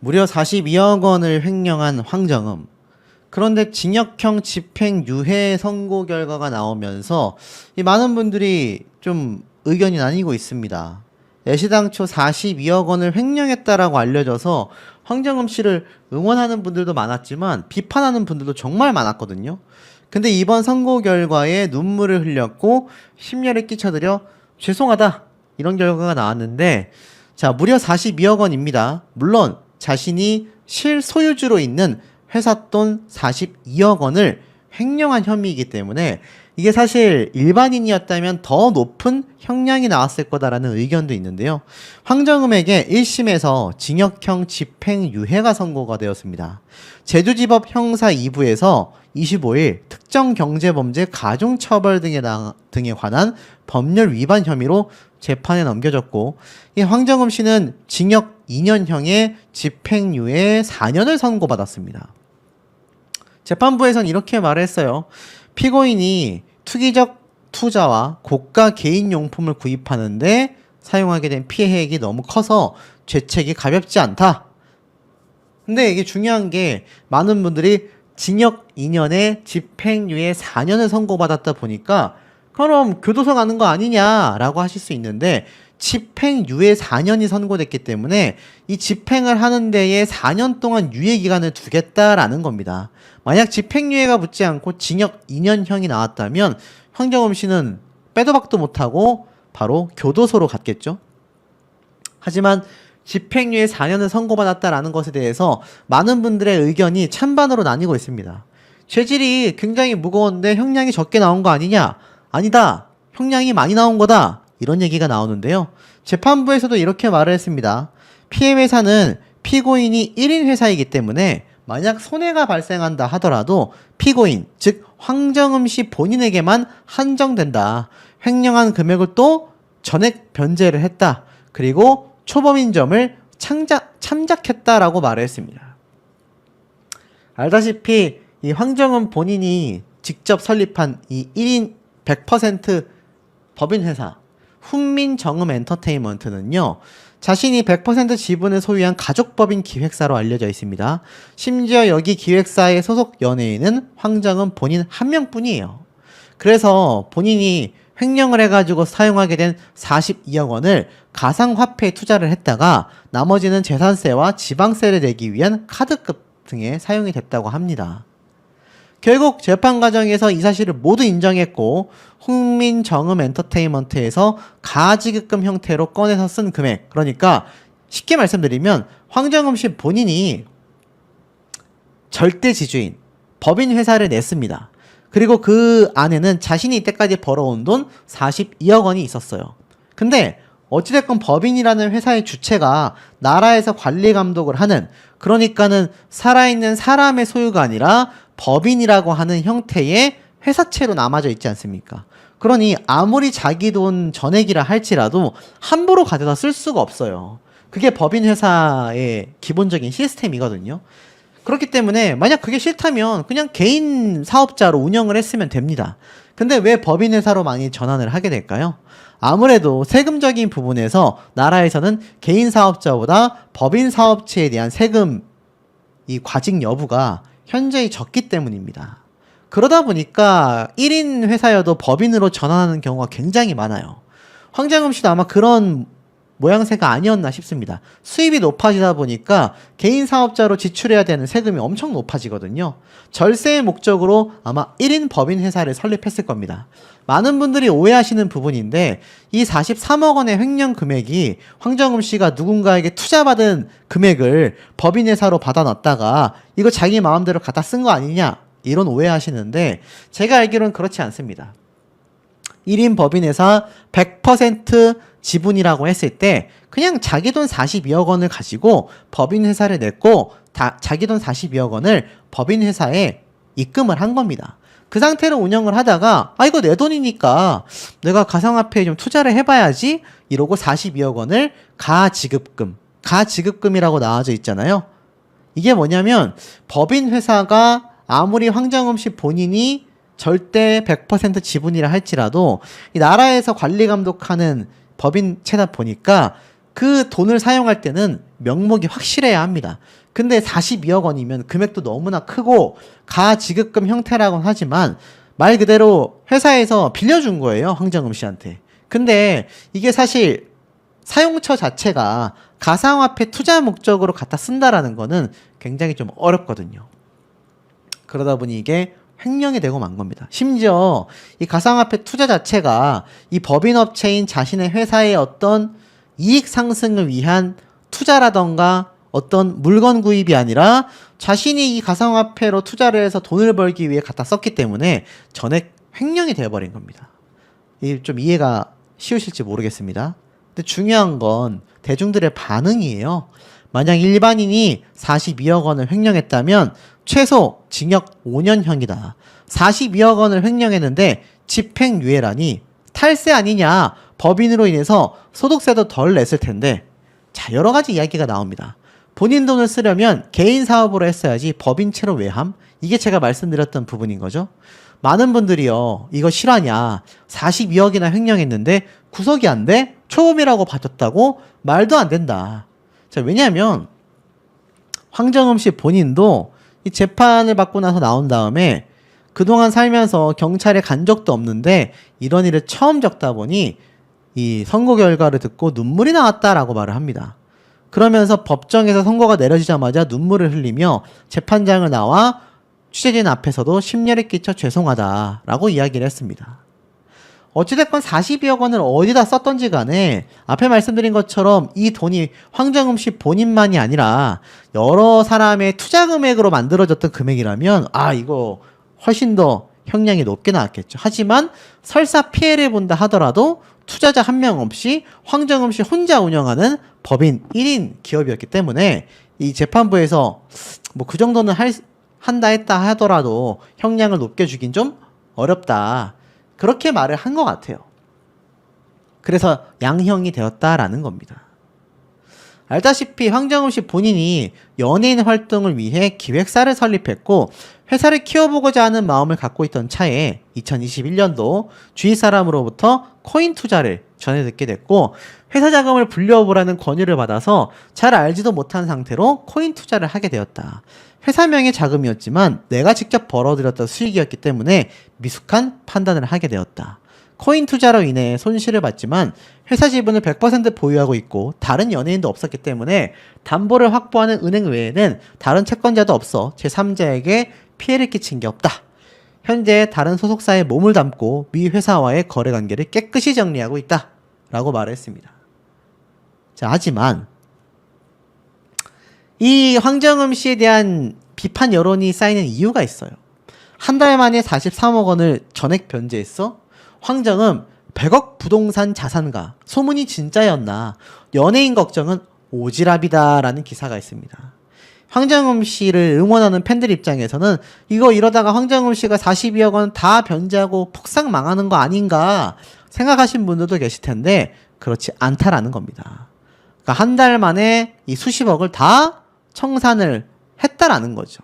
무려 42억 원을 횡령한 황정음. 그런데 징역형 집행유예 선고 결과가 나오면서 이 많은 분들이 좀 의견이 나뉘고 있습니다. 애시당초 42억 원을 횡령했다라고 알려져서 황정음 씨를 응원하는 분들도 많았지만 비판하는 분들도 정말 많았거든요. 근데 이번 선고 결과에 눈물을 흘렸고 심려를 끼쳐드려 죄송하다 이런 결과가 나왔는데, 자, 무려 42억 원입니다. 물론 자신이 실소유주로 있는 회사 돈 42억 원을 횡령한 혐의이기 때문에 이게 사실 일반인이었다면 더 높은 형량이 나왔을 거다라는 의견도 있는데요. 황정음에게 1심에서 징역형 집행유예가 선고가 되었습니다. 제주지법 형사 2부에서 25일 특정경제범죄 가중처벌 등에 관한 법률 위반 혐의로 재판에 넘겨졌고, 이 황정음 씨는 징역 2년형의 집행유예 4년을 선고받았습니다. 재판부에선 이렇게 말했어요. 피고인이 투기적 투자와 고가 개인용품을 구입하는데 사용하게 된 피해액이 너무 커서 죄책이 가볍지 않다. 근데 이게 중요한 게 많은 분들이 징역 2년에 집행유예 4년을 선고받았다 보니까 그럼 교도소 가는 거 아니냐라고 하실 수 있는데, 집행유예 4년이 선고됐기 때문에 이 집행을 하는 데에 4년 동안 유예기간을 두겠다라는 겁니다. 만약 집행유예가 붙지 않고 징역 2년형이 나왔다면 황정음 씨는 빼도 박도 못하고 바로 교도소로 갔겠죠. 하지만 집행유예 4년을 선고받았다라는 것에 대해서 많은 분들의 의견이 찬반으로 나뉘고 있습니다. 죄질이 굉장히 무거운데 형량이 적게 나온 거 아니냐? 아니다. 형량이 많이 나온 거다. 이런 얘기가 나오는데요. 재판부에서도 이렇게 말을 했습니다. 피해 회사는 피고인이 1인 회사이기 때문에 만약 손해가 발생한다 하더라도 피고인, 즉 황정음 씨 본인에게만 한정된다. 횡령한 금액을 또 전액 변제를 했다. 그리고 초범인점을 참작했다라고 말을 했습니다. 알다시피 이 황정음 본인이 직접 설립한 이 1인 100% 법인회사 훈민정음 엔터테인먼트는요, 자신이 100% 지분을 소유한 가족법인 기획사로 알려져 있습니다. 심지어 여기 기획사의 소속 연예인은 황정음 본인 한 명뿐이에요. 그래서 본인이 횡령을 해가지고 사용하게 된 42억 원을 가상화폐에 투자를 했다가 나머지는 재산세와 지방세를 내기 위한 카드급 등에 사용이 됐다고 합니다. 결국 재판 과정에서 이 사실을 모두 인정했고, 훈민정음 엔터테인먼트에서 가지급금 형태로 꺼내서 쓴 금액, 그러니까 쉽게 말씀드리면 황정음 씨 본인이 절대 지주인 법인 회사를 냈습니다. 그리고 그 안에는 자신이 이때까지 벌어온 돈 42억 원이 있었어요. 근데 어찌됐건 법인이라는 회사의 주체가 나라에서 관리 감독을 하는, 그러니까는 살아있는 사람의 소유가 아니라 법인이라고 하는 형태의 회사채로 남아져 있지 않습니까? 그러니 아무리 자기 돈 전액이라 할지라도 함부로 가져다 쓸 수가 없어요. 그게 법인 회사의 기본적인 시스템이거든요. 그렇기 때문에 만약 그게 싫다면 그냥 개인 사업자로 운영을 했으면 됩니다. 근데 왜 법인 회사로 많이 전환을 하게 될까요? 아무래도 세금적인 부분에서 나라에서는 개인 사업자보다 법인 사업체에 대한 세금 이 과징 여부가 현저히 적기 때문입니다. 그러다 보니까 1인 회사여도 법인으로 전환하는 경우가 굉장히 많아요. 황정음 씨도 아마 그런 모양새가 아니었나 싶습니다. 수입이 높아지다 보니까 개인 사업자로 지출해야 되는 세금이 엄청 높아지거든요. 절세의 목적으로 아마 1인 법인 회사를 설립했을 겁니다. 많은 분들이 오해하시는 부분인데, 이 43억 원의 횡령 금액이 황정음 씨가 누군가에게 투자받은 금액을 법인 회사로 받아놨다가 이거 자기 마음대로 갖다 쓴 거 아니냐, 이런 오해하시는데, 제가 알기로는 그렇지 않습니다. 1인 법인회사 100% 지분이라고 했을 때 그냥 자기 돈 42억 원을 가지고 법인회사를 냈고 자기 돈 42억 원을 법인회사에 입금을 한 겁니다. 그 상태로 운영을 하다가 이거 내 돈이니까 내가 가상화폐에 좀 투자를 해봐야지 이러고 42억 원을 가지급금이라고 나와져 있잖아요. 이게 뭐냐면 법인회사가 아무리 황정음 씨 본인이 절대 100% 지분이라 할지라도 이 나라에서 관리 감독하는 법인체다 보니까 그 돈을 사용할 때는 명목이 확실해야 합니다. 근데 42억 원이면 금액도 너무나 크고 가지급금 형태라고는 하지만 말 그대로 회사에서 빌려준 거예요. 황정음 씨한테. 근데 이게 사실 사용처 자체가 가상화폐 투자 목적으로 갖다 쓴다라는 거는 굉장히 좀 어렵거든요. 그러다 보니 이게 횡령이 되고 만 겁니다. 심지어 이 가상화폐 투자 자체가 이 법인업체인 자신의 회사의 어떤 이익 상승을 위한 투자라던가 어떤 물건 구입이 아니라 자신이 이 가상화폐로 투자를 해서 돈을 벌기 위해 갖다 썼기 때문에 전액 횡령이 되어버린 겁니다. 이게 좀 이해가 쉬우실지 모르겠습니다. 근데 중요한 건 대중들의 반응이에요. 만약 일반인이 42억 원을 횡령했다면 최소 징역 5년형이다. 42억 원을 횡령했는데 집행유예라니 탈세 아니냐. 법인으로 인해서 소득세도 덜 냈을 텐데. 자, 여러 가지 이야기가 나옵니다. 본인 돈을 쓰려면 개인 사업으로 했어야지 법인채로 왜 함? 이게 제가 말씀드렸던 부분인 거죠. 많은 분들이요, 이거 실화냐? 42억이나 횡령했는데 구속이 안 돼? 초범이라고 봐줬다고? 말도 안 된다. 자, 왜냐하면 황정음 씨 본인도 이 재판을 받고 나서 나온 다음에 그동안 살면서 경찰에 간 적도 없는데 이런 일을 처음 겪다 보니 이 선고 결과를 듣고 눈물이 나왔다라고 말을 합니다. 그러면서 법정에서 선고가 내려지자마자 눈물을 흘리며 재판장을 나와 취재진 앞에서도 심려를 끼쳐 죄송하다라고 이야기를 했습니다. 어찌됐건 42억 원을 어디다 썼던지 간에 앞에 말씀드린 것처럼 이 돈이 황정음 씨 본인만이 아니라 여러 사람의 투자 금액으로 만들어졌던 금액이라면 이거 훨씬 더 형량이 높게 나왔겠죠. 하지만 설사 피해를 본다 하더라도 투자자 한 명 없이 황정음 씨 혼자 운영하는 법인 1인 기업이었기 때문에 이 재판부에서 뭐 그 정도는 한다 했다 하더라도 형량을 높게 주긴 좀 어렵다. 그렇게 말을 한 것 같아요. 그래서 양형이 되었다라는 겁니다. 알다시피 황정음 씨 본인이 연예인 활동을 위해 기획사를 설립했고 회사를 키워보고자 하는 마음을 갖고 있던 차에 2021년도 주위 사람으로부터 코인 투자를 전해 듣게 됐고 회사 자금을 불려보라는 권유를 받아서 잘 알지도 못한 상태로 코인 투자를 하게 되었다. 회사명의 자금이었지만 내가 직접 벌어들였던 수익이었기 때문에 미숙한 판단을 하게 되었다. 코인 투자로 인해 손실을 봤지만 회사 지분을 100% 보유하고 있고 다른 연예인도 없었기 때문에 담보를 확보하는 은행 외에는 다른 채권자도 없어 제3자에게 피해를 끼친 게 없다. 현재 다른 소속사에 몸을 담고 미 회사와의 거래관계를 깨끗이 정리하고 있다. 라고 말했습니다. 자, 하지만 이 황정음 씨에 대한 비판 여론이 쌓이는 이유가 있어요. 한 달 만에 43억 원을 전액 변제했어? 황정음 100억 부동산 자산가. 소문이 진짜였나? 연예인 걱정은 오지랖이다 라는 기사가 있습니다. 황정음 씨를 응원하는 팬들 입장에서는 이거 이러다가 황정음 씨가 42억 원 다 변제하고 폭삭 망하는 거 아닌가 생각하신 분들도 계실 텐데 그렇지 않다라는 겁니다. 그러니까 한 달 만에 이 수십억을 다 청산을 했다라는 거죠.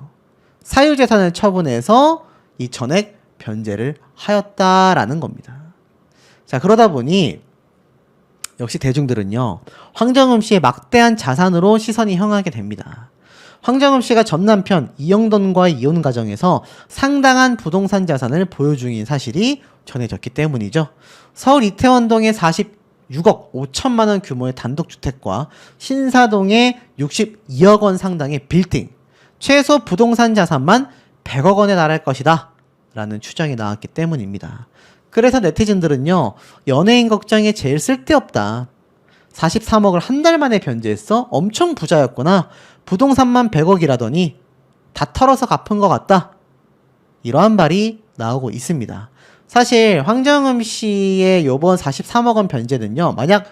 사유재산을 처분해서 이 전액 변제를 하였다라는 겁니다. 자, 그러다 보니 역시 대중들은요, 황정음 씨의 막대한 자산으로 시선이 향하게 됩니다. 황정음 씨가 전 남편 이영돈과의 이혼 과정에서 상당한 부동산 자산을 보유 중인 사실이 전해졌기 때문이죠. 서울 이태원동의 46억 5천만 원 규모의 단독주택과 신사동의 62억 원 상당의 빌딩, 최소 부동산 자산만 100억 원에 달할 것이다 라는 추정이 나왔기 때문입니다. 그래서 네티즌들은요, 연예인 걱정에 제일 쓸데없다. 43억을 한 달 만에 변제했어? 엄청 부자였구나. 부동산만 100억이라더니 다 털어서 갚은 것 같다. 이러한 말이 나오고 있습니다. 사실 황정음 씨의 요번 43억 원 변제는요, 만약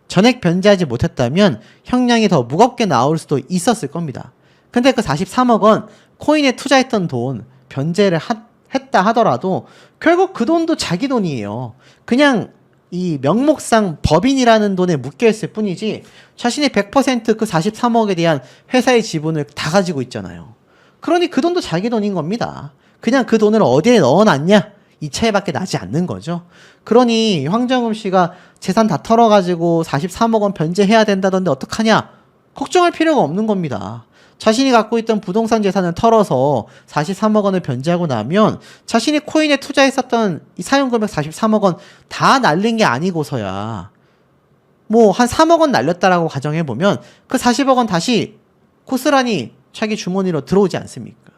전액 변제하지 못했다면 형량이 더 무겁게 나올 수도 있었을 겁니다. 근데 그 43억 원 코인에 투자했던 돈 변제를 했다 하더라도 결국 그 돈도 자기 돈이에요. 그냥 이 명목상 법인이라는 돈에 묶여있을 뿐이지 자신이 100% 그 43억에 대한 회사의 지분을 다 가지고 있잖아요. 그러니 그 돈도 자기 돈인 겁니다. 그냥 그 돈을 어디에 넣어놨냐, 이 차이밖에 나지 않는 거죠. 그러니 황정음 씨가 재산 다 털어가지고 43억 원 변제해야 된다던데 어떡하냐? 걱정할 필요가 없는 겁니다. 자신이 갖고 있던 부동산 재산을 털어서 43억 원을 변제하고 나면 자신이 코인에 투자했었던 이 사용금액 43억 원 다 날린 게 아니고서야 뭐 한 3억 원 날렸다라고 가정해보면 그 40억 원 다시 고스란히 자기 주머니로 들어오지 않습니까?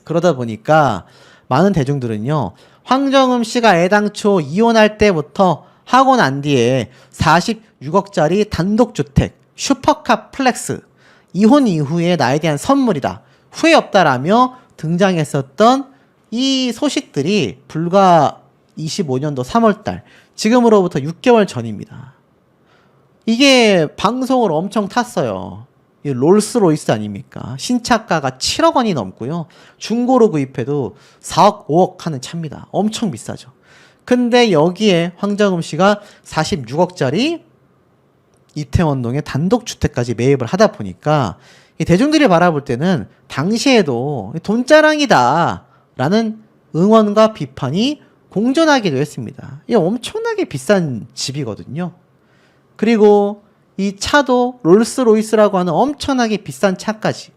그러다 보니까 많은 대중들은요, 황정음 씨가 애당초 이혼할 때부터 하고 난 뒤에 46억짜리 단독주택, 슈퍼카 플렉스, 이혼 이후에 나에 대한 선물이다, 후회 없다라며 등장했었던 이 소식들이 불과 25년도 3월달, 지금으로부터 6개월 전입니다. 이게 방송을 엄청 탔어요. 이 롤스로이스 아닙니까? 신차가가 7억 원이 넘고요. 중고로 구입해도 4억, 5억 하는 차입니다. 엄청 비싸죠. 근데 여기에 황정음 씨가 46억짜리 이태원동의 단독주택까지 매입을 하다 보니까 이 대중들이 바라볼 때는 당시에도 돈자랑이다 라는 응원과 비판이 공존하기도 했습니다. 이게 엄청나게 비싼 집이거든요. 그리고 이 차도 롤스로이스라고 하는 엄청나게 비싼 차까지.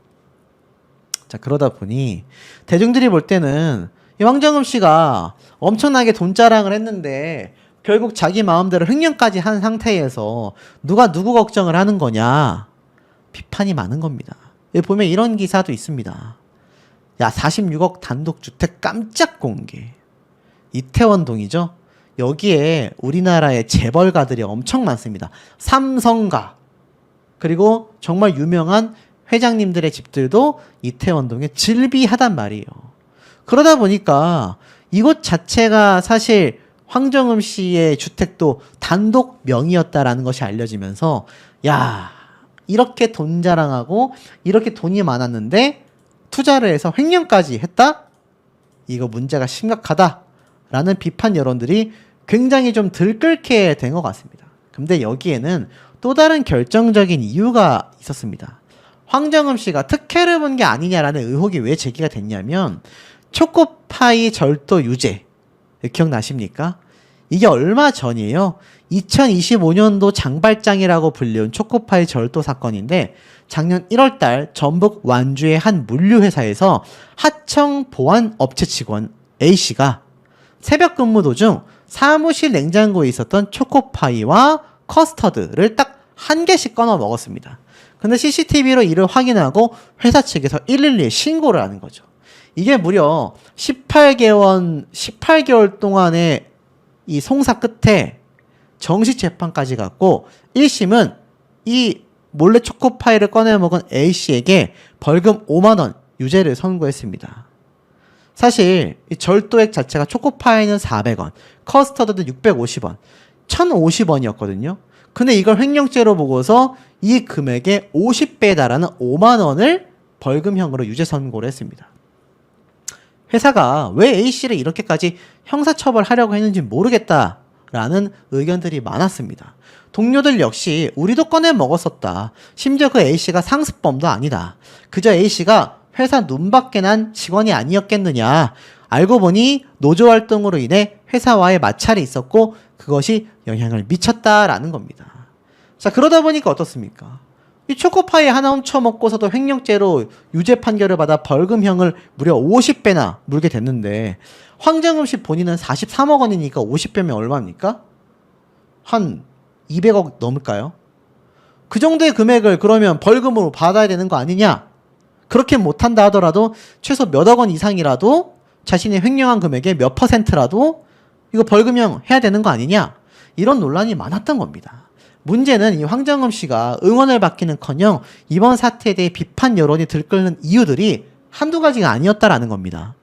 자, 그러다 보니 대중들이 볼 때는 이 황정음 씨가 엄청나게 돈 자랑을 했는데 결국 자기 마음대로 횡령까지 한 상태에서 누가 누구 걱정을 하는 거냐, 비판이 많은 겁니다. 여기 보면 이런 기사도 있습니다. 야, 46억 단독주택 깜짝 공개. 이태원동이죠. 여기에 우리나라의 재벌가들이 엄청 많습니다. 삼성가, 그리고 정말 유명한 회장님들의 집들도 이태원동에 즐비하단 말이에요. 그러다 보니까 이곳 자체가 사실 황정음 씨의 주택도 단독 명의였다라는 것이 알려지면서, 야, 이렇게 돈 자랑하고 이렇게 돈이 많았는데 투자를 해서 횡령까지 했다? 이거 문제가 심각하다라는 비판 여론들이 굉장히 좀 들끓게 된 것 같습니다. 근데 여기에는 또 다른 결정적인 이유가 있었습니다. 황정음 씨가 특혜를 본 게 아니냐라는 의혹이 왜 제기가 됐냐면, 초코파이 절도 유죄, 기억나십니까? 이게 얼마 전이에요. 2025년도 장발장이라고 불리운 초코파이 절도 사건인데, 작년 1월달 전북 완주의 한 물류회사에서 하청 보안업체 직원 A씨가 새벽 근무 도중 사무실 냉장고에 있었던 초코파이와 커스터드를 딱 한 개씩 꺼내 먹었습니다. 근데 CCTV로 이를 확인하고 회사 측에서 112에 신고를 하는 거죠. 이게 무려 18개월 동안의 이 송사 끝에 정식 재판까지 갔고, 1심은 이 몰래 초코파이를 꺼내 먹은 A씨에게 벌금 5만원 유죄를 선고했습니다. 사실 이 절도액 자체가 초코파이는 400원, 커스터드는 650원, 1050원이었거든요. 근데 이걸 횡령죄로 보고서 이 금액의 50배에 달하는 5만원을 벌금형으로 유죄 선고를 했습니다. 회사가 왜 A씨를 이렇게까지 형사처벌하려고 했는지 모르겠다라는 의견들이 많았습니다. 동료들 역시 우리도 꺼내 먹었었다. 심지어 그 A씨가 상습범도 아니다. 그저 A씨가 회사 눈밖에 난 직원이 아니었겠느냐. 알고 보니 노조활동으로 인해 회사와의 마찰이 있었고 그것이 영향을 미쳤다라는 겁니다. 자, 그러다 보니까 어떻습니까? 이 초코파이 하나 훔쳐먹고서도 횡령죄로 유죄 판결을 받아 벌금형을 무려 50배나 물게 됐는데, 황정음 씨 본인은 43억 원이니까 50배면 얼마입니까? 한 200억 넘을까요? 그 정도의 금액을 그러면 벌금으로 받아야 되는 거 아니냐? 그렇게 못한다 하더라도 최소 몇억 원 이상이라도 자신이 횡령한 금액의 몇 %라도 이거 벌금형 해야 되는 거 아니냐? 이런 논란이 많았던 겁니다. 문제는 이 황정음 씨가 응원을 받기는커녕 이번 사태에 대해 비판 여론이 들끓는 이유들이 한두 가지가 아니었다라는 겁니다.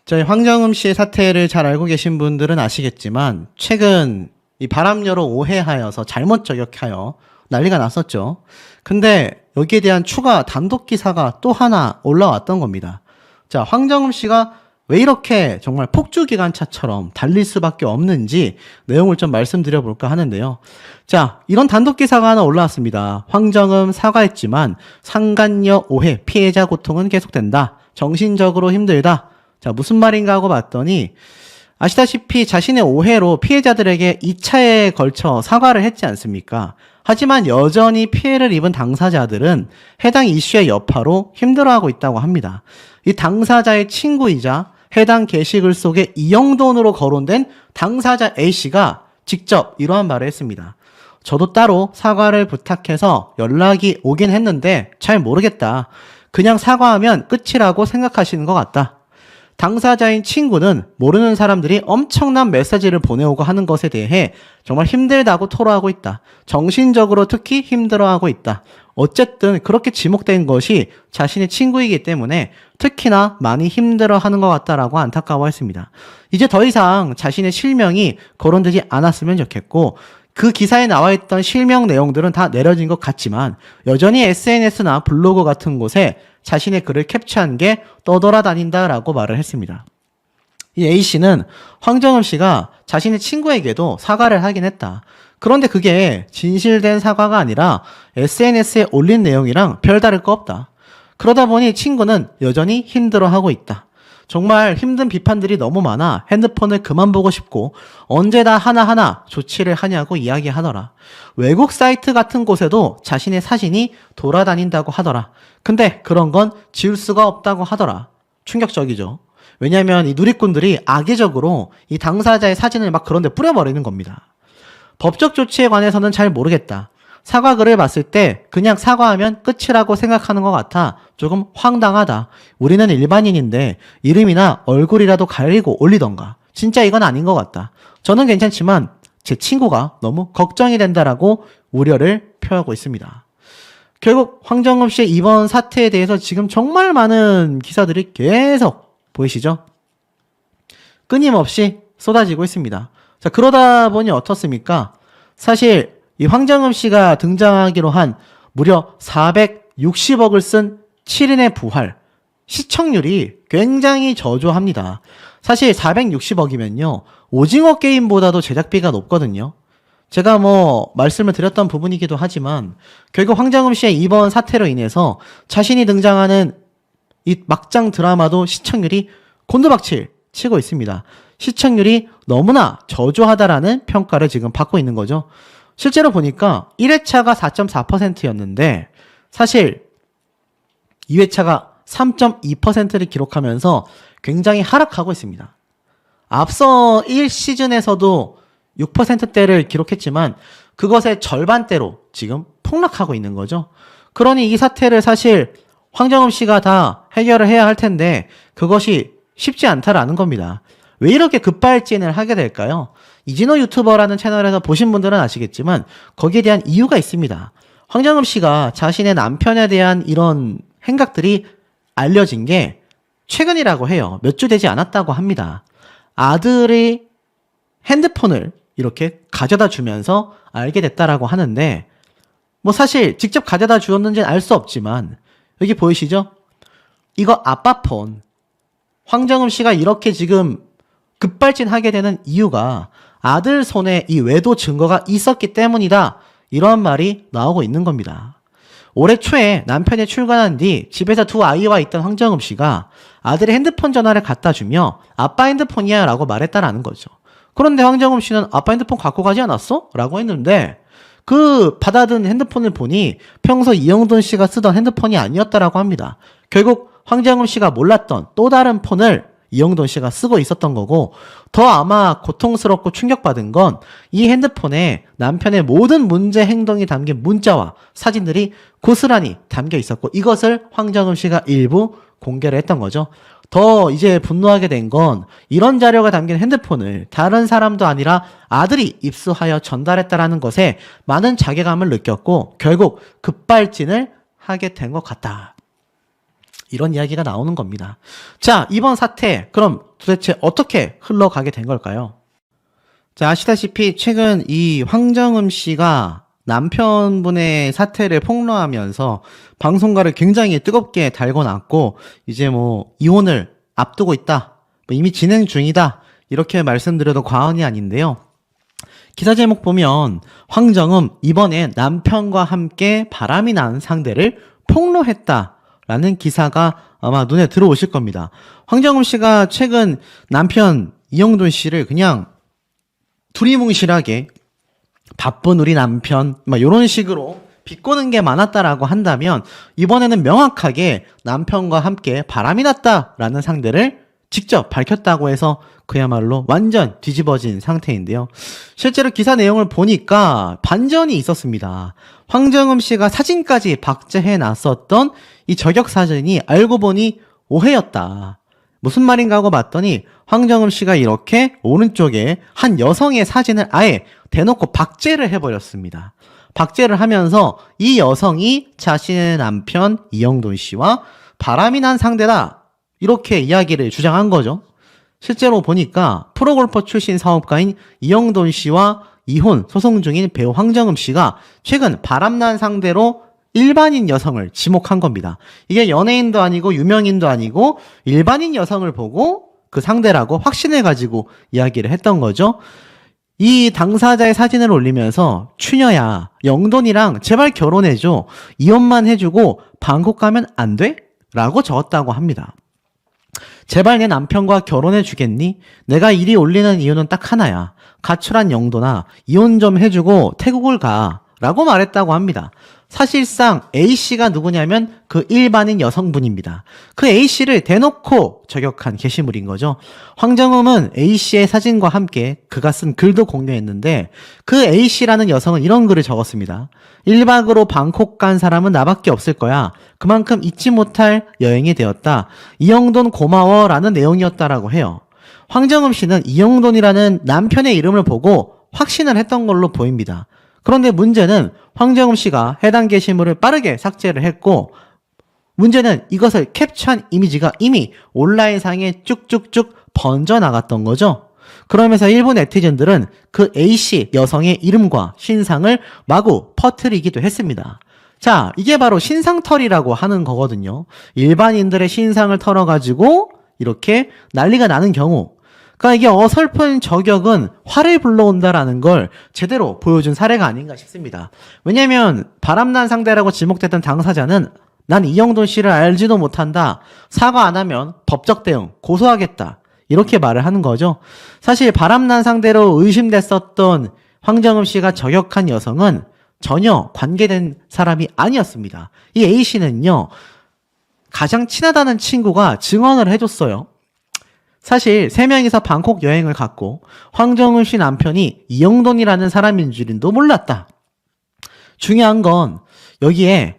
저희 황정음 씨의 사태를 잘 알고 계신 분들은 아시겠지만, 최근 이 바람여로 오해하여서 잘못 저격하여 난리가 났었죠. 근데 여기에 대한 추가 단독 기사가 또 하나 올라왔던 겁니다. 자, 황정음 씨가 왜 이렇게 정말 폭주기관차처럼 달릴 수밖에 없는지 내용을 좀 말씀드려볼까 하는데요. 자, 이런 단독 기사가 하나 올라왔습니다. 황정음 사과했지만 상간녀 오해, 피해자 고통은 계속된다. 정신적으로 힘들다. 자, 무슨 말인가 하고 봤더니 아시다시피 자신의 오해로 피해자들에게 2차에 걸쳐 사과를 했지 않습니까? 하지만 여전히 피해를 입은 당사자들은 해당 이슈의 여파로 힘들어하고 있다고 합니다. 이 당사자의 친구이자 해당 게시글 속에 이영돈으로 거론된 당사자 A씨가 직접 이러한 말을 했습니다. 저도 따로 사과를 부탁해서 연락이 오긴 했는데 잘 모르겠다. 그냥 사과하면 끝이라고 생각하시는 것 같다. 당사자인 친구는 모르는 사람들이 엄청난 메시지를 보내오고 하는 것에 대해 정말 힘들다고 토로하고 있다. 정신적으로 특히 힘들어하고 있다. 어쨌든 그렇게 지목된 것이 자신의 친구이기 때문에 특히나 많이 힘들어하는 것 같다라고 안타까워했습니다. 이제 더 이상 자신의 실명이 거론되지 않았으면 좋겠고 그 기사에 나와 있던 실명 내용들은 다 내려진 것 같지만 여전히 SNS나 블로그 같은 곳에 자신의 글을 캡처한 게 떠돌아다닌다라고 말을 했습니다. 이 A씨는 황정음 씨가 자신의 친구에게도 사과를 하긴 했다. 그런데 그게 진실된 사과가 아니라 SNS에 올린 내용이랑 별다를 거 없다. 그러다 보니 친구는 여전히 힘들어하고 있다. 정말 힘든 비판들이 너무 많아 핸드폰을 그만 보고 싶고 언제 다 하나하나 조치를 하냐고 이야기하더라. 외국 사이트 같은 곳에도 자신의 사진이 돌아다닌다고 하더라. 근데 그런 건 지울 수가 없다고 하더라. 충격적이죠. 왜냐하면 이 누리꾼들이 악의적으로 이 당사자의 사진을 막 그런 데 뿌려버리는 겁니다. 법적 조치에 관해서는 잘 모르겠다. 사과글을 봤을 때 그냥 사과하면 끝이라고 생각하는 것 같아 조금 황당하다. 우리는 일반인인데 이름이나 얼굴이라도 가리고 올리던가. 진짜 이건 아닌 것 같다. 저는 괜찮지만 제 친구가 너무 걱정이 된다라고 우려를 표하고 있습니다. 결국 황정음 씨의 이번 사태에 대해서 지금 정말 많은 기사들이 계속 보이시죠? 끊임없이 쏟아지고 있습니다. 자, 그러다 보니 어떻습니까? 사실 이 황정음 씨가 등장하기로 한 무려 460억을 쓴 7인의 부활, 시청률이 굉장히 저조합니다. 사실 460억이면요, 오징어 게임보다도 제작비가 높거든요. 제가 말씀을 드렸던 부분이기도 하지만 결국 황정음 씨의 이번 사태로 인해서 자신이 등장하는 이 막장 드라마도 시청률이 곤두박질 치고 있습니다. 시청률이 너무나 저조하다라는 평가를 지금 받고 있는 거죠. 실제로 보니까 1회차가 4.4%였는데 사실 2회차가 3.2%를 기록하면서 굉장히 하락하고 있습니다. 앞서 1시즌에서도 6%대를 기록했지만 그것의 절반대로 지금 폭락하고 있는 거죠. 그러니 이 사태를 사실 황정음 씨가 다 해결을 해야 할 텐데 그것이 쉽지 않다라는 겁니다. 왜 이렇게 급발진을 하게 될까요? 이진호 유튜버라는 채널에서 보신 분들은 아시겠지만 거기에 대한 이유가 있습니다. 황정음 씨가 자신의 남편에 대한 이런 행각들이 알려진 게 최근이라고 해요. 몇 주 되지 않았다고 합니다. 아들이 핸드폰을 이렇게 가져다 주면서 알게 됐다라고 하는데 사실 직접 가져다 주었는지는 알 수 없지만 여기 보이시죠? 이거 아빠 폰. 황정음 씨가 이렇게 지금 급발진하게 되는 이유가 아들 손에 이 외도 증거가 있었기 때문이다. 이런 말이 나오고 있는 겁니다. 올해 초에 남편이 출근한 뒤 집에서 두 아이와 있던 황정음 씨가 아들의 핸드폰 전화를 갖다 주며 아빠 핸드폰이야 라고 말했다라는 거죠. 그런데 황정음 씨는 아빠 핸드폰 갖고 가지 않았어? 라고 했는데 그 받아든 핸드폰을 보니 평소 이영돈 씨가 쓰던 핸드폰이 아니었다라고 합니다. 결국 황정음 씨가 몰랐던 또 다른 폰을 이영돈 씨가 쓰고 있었던 거고 더 아마 고통스럽고 충격받은 건 이 핸드폰에 남편의 모든 문제 행동이 담긴 문자와 사진들이 고스란히 담겨 있었고 이것을 황정음 씨가 일부 공개를 했던 거죠. 더 이제 분노하게 된 건 이런 자료가 담긴 핸드폰을 다른 사람도 아니라 아들이 입수하여 전달했다라는 것에 많은 자괴감을 느꼈고 결국 급발진을 하게 된 것 같다. 이런 이야기가 나오는 겁니다. 자, 이번 사태 그럼 도대체 어떻게 흘러가게 된 걸까요? 자, 아시다시피 최근 이 황정음 씨가 남편분의 사태를 폭로하면서 방송가를 굉장히 뜨겁게 달고 났고 이제 이혼을 앞두고 있다. 이미 진행 중이다. 이렇게 말씀드려도 과언이 아닌데요. 기사 제목 보면 황정음 이번에 남편과 함께 바람이 난 상대를 폭로했다. 라는 기사가 아마 눈에 들어오실 겁니다. 황정음 씨가 최근 남편 이영돈 씨를 그냥 두리뭉실하게 바쁜 우리 남편 막 이런 식으로 비꼬는 게 많았다라고 한다면 이번에는 명확하게 남편과 함께 바람이 났다라는 상대를 직접 밝혔다고 해서 그야말로 완전 뒤집어진 상태인데요. 실제로 기사 내용을 보니까 반전이 있었습니다. 황정음 씨가 사진까지 박제해 놨었던 이 저격 사진이 알고 보니 오해였다. 무슨 말인가 하고 봤더니 황정음 씨가 이렇게 오른쪽에 한 여성의 사진을 아예 대놓고 박제를 해버렸습니다. 박제를 하면서 이 여성이 자신의 남편 이영돈 씨와 바람이 난 상대다. 이렇게 이야기를 주장한 거죠. 실제로 보니까 프로골퍼 출신 사업가인 이영돈 씨와 이혼 소송 중인 배우 황정음 씨가 최근 바람난 상대로 일반인 여성을 지목한 겁니다. 이게 연예인도 아니고 유명인도 아니고 일반인 여성을 보고 그 상대라고 확신해가지고 이야기를 했던 거죠. 이 당사자의 사진을 올리면서 추녀야 영돈이랑 제발 결혼해줘. 이혼만 해주고 방콕 가면 안 돼? 라고 적었다고 합니다. 제발 내 남편과 결혼해 주겠니? 내가 이리 올리는 이유는 딱 하나야. 가출한 영도나 이혼 좀 해주고 태국을 가. 라고 말했다고 합니다. 사실상 A씨가 누구냐면 그 일반인 여성분입니다. 그 A씨를 대놓고 저격한 게시물인 거죠. 황정음은 A씨의 사진과 함께 그가 쓴 글도 공유했는데 그 A씨라는 여성은 이런 글을 적었습니다. 1박으로 방콕 간 사람은 나밖에 없을 거야. 그만큼 잊지 못할 여행이 되었다. 이영돈 고마워 라는 내용이었다라고 해요. 황정음 씨는 이영돈이라는 남편의 이름을 보고 확신을 했던 걸로 보입니다. 그런데 문제는 황정음 씨가 해당 게시물을 빠르게 삭제를 했고 문제는 이것을 캡처한 이미지가 이미 온라인상에 쭉쭉쭉 번져나갔던 거죠. 그러면서 일본 네티즌들은 그 A씨 여성의 이름과 신상을 마구 퍼뜨리기도 했습니다. 자, 이게 바로 신상털이라고 하는 거거든요. 일반인들의 신상을 털어가지고 이렇게 난리가 나는 경우, 그러니까 이게 어설픈 저격은 화를 불러온다라는 걸 제대로 보여준 사례가 아닌가 싶습니다. 왜냐면 바람난 상대라고 지목됐던 당사자는 난 이영돈 씨를 알지도 못한다. 사과 안 하면 법적 대응 고소하겠다. 이렇게 말을 하는 거죠. 사실 바람난 상대로 의심됐었던 황정음 씨가 저격한 여성은 전혀 관계된 사람이 아니었습니다. 이 A씨는요, 가장 친하다는 친구가 증언을 해줬어요. 사실 3명이서 방콕 여행을 갔고 황정음 씨 남편이 이영돈이라는 사람인 줄도 몰랐다. 중요한 건 여기에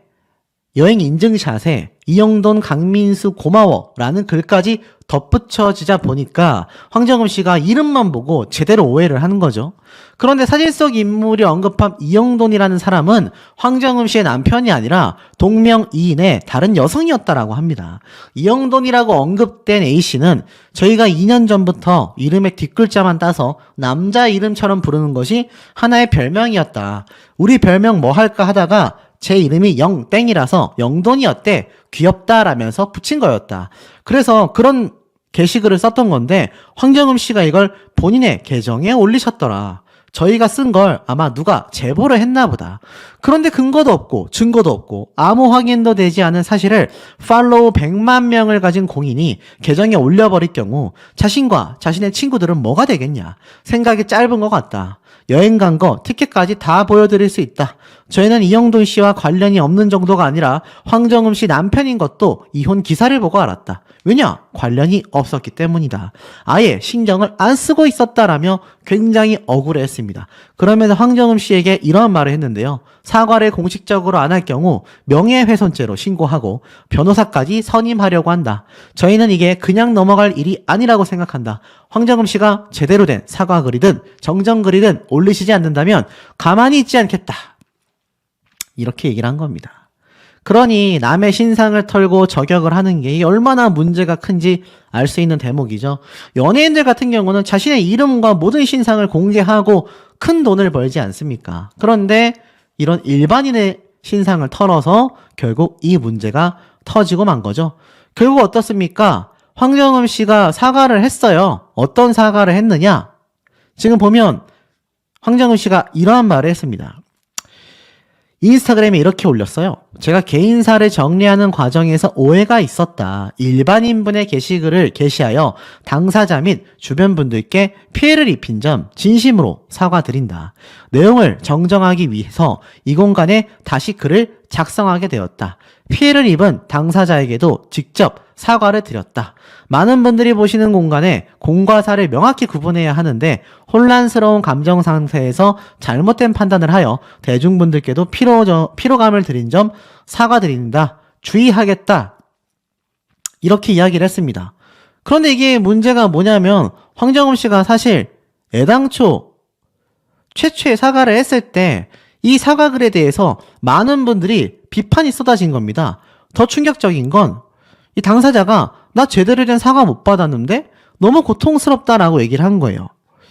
여행 인증샷에 이영돈 강민수 고마워 라는 글까지 덧붙여지자 보니까 황정음 씨가 이름만 보고 제대로 오해를 하는 거죠. 그런데 사진 속 인물이 언급한 이영돈이라는 사람은 황정음 씨의 남편이 아니라 동명이인의 다른 여성이었다라고 합니다. 이영돈이라고 언급된 A씨는 저희가 2년 전부터 이름의 뒷글자만 따서 남자 이름처럼 부르는 것이 하나의 별명이었다. 우리 별명 뭐 할까 하다가 제 이름이 영땡이라서 영돈이었대. 귀엽다라면서 붙인 거였다. 그래서 그런 게시글을 썼던 건데 황정음 씨가 이걸 본인의 계정에 올리셨더라. 저희가 쓴 걸 아마 누가 제보를 했나 보다. 그런데 근거도 없고 증거도 없고 아무 확인도 되지 않은 사실을 팔로우 100만 명을 가진 공인이 계정에 올려버릴 경우 자신과 자신의 친구들은 뭐가 되겠냐. 생각이 짧은 것 같다. 여행 간 거 티켓까지 다 보여드릴 수 있다. 저희는 이영돈 씨와 관련이 없는 정도가 아니라 황정음 씨 남편인 것도 이혼 기사를 보고 알았다. 왜냐? 관련이 없었기 때문이다. 아예 신경을 안 쓰고 있었다라며 굉장히 억울해했습니다. 그러면서 황정음 씨에게 이런 말을 했는데요. 사과를 공식적으로 안 할 경우 명예훼손죄로 신고하고 변호사까지 선임하려고 한다. 저희는 이게 그냥 넘어갈 일이 아니라고 생각한다. 황정음 씨가 제대로 된 사과글이든 정정글이든 올리시지 않는다면 가만히 있지 않겠다. 이렇게 얘기를 한 겁니다. 그러니 남의 신상을 털고 저격을 하는 게 얼마나 문제가 큰지 알 수 있는 대목이죠. 연예인들 같은 경우는 자신의 이름과 모든 신상을 공개하고 큰 돈을 벌지 않습니까? 그런데 이런 일반인의 신상을 털어서 결국 이 문제가 터지고 만 거죠. 결국 어떻습니까? 황정음 씨가 사과를 했어요. 어떤 사과를 했느냐? 지금 보면 황정음 씨가 이러한 말을 했습니다. 인스타그램에 이렇게 올렸어요. 제가 개인사를 정리하는 과정에서 오해가 있었다. 일반인분의 게시글을 게시하여 당사자 및 주변 분들께 피해를 입힌 점 진심으로 사과드린다. 내용을 정정하기 위해서 이 공간에 다시 글을 작성하게 되었다. 피해를 입은 당사자에게도 직접 사과를 드렸다. 많은 분들이 보시는 공간에 공과 사를 명확히 구분해야 하는데 혼란스러운 감정 상태에서 잘못된 판단을 하여 대중분들께도 피로감을 드린 점 사과드린다. 주의하겠다. 이렇게 이야기를 했습니다. 그런데 이게 문제가 뭐냐면 황정음 씨가 사실 애당초 최초의 사과를 했을 때 이 사과글에 대해서 많은 분들이 비판이 쏟아진 겁니다. 더 충격적인 건 이 당사자가 나 제대로 된 사과 못 받았는데 너무 고통스럽다라고 얘기를 한 거예요.